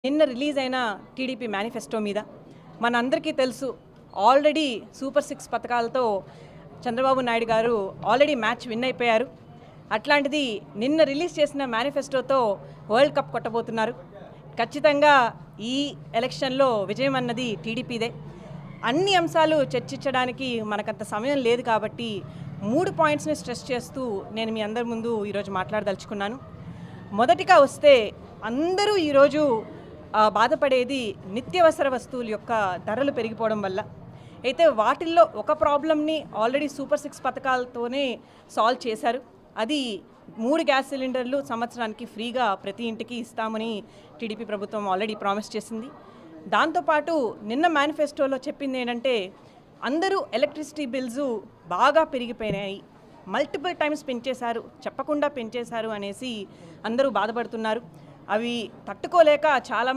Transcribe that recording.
నిన్న రిలీజ్ అయిన TDP manifesto మీద మనందరికీ తెలుసు. ఆల్రెడీ సూపర్ 6 పథకాలతో చంద్రబాబు నాయుడు గారు ఆల్రెడీ మ్యాచ్ విన్ అయిపోయారు. అట్లాంటిది నిన్న రిలీజ్ చేసిన మేనిఫెస్టోతో వరల్డ్ కప్ కొట్టబోతున్నారు. ఖచ్చితంగా ఈ ఎలక్షన్లో విజయం అన్నది టీడీపీదే. అన్ని అంశాలు చర్చించడానికి మనకంత సమయం లేదు కాబట్టి 3 పాయింట్స్ని స్ట్రెస్ చేస్తూ నేను మీ అందరి ముందు ఈరోజు మాట్లాడదలుచుకున్నాను. మొదటిగా వస్తే అందరూ ఈరోజు బాధపడేది నిత్యావసర వస్తువుల యొక్క ధరలు పెరిగిపోవడం వల్ల. అయితే వాటిల్లో ఒక ప్రాబ్లమ్ని ఆల్రెడీ సూపర్ 6 పథకాలతోనే సాల్వ్ చేశారు. అది 3 గ్యాస్ సిలిండర్లు సంవత్సరానికి ఫ్రీగా ప్రతి ఇంటికి ఇస్తామని టీడీపీ ప్రభుత్వం ఆల్రెడీ ప్రామిస్ చేసింది. దాంతోపాటు నిన్న మేనిఫెస్టోలో చెప్పింది ఏంటంటే అందరూ ఎలక్ట్రిసిటీ బిల్స్ బాగా పెరిగిపోయినాయి, మల్టిపుల్ టైమ్స్ పెంచేశారు, చెప్పకుండా పెంచేశారు అనేసి అందరూ బాధపడుతున్నారు. అవి తట్టుకోలేక చాలా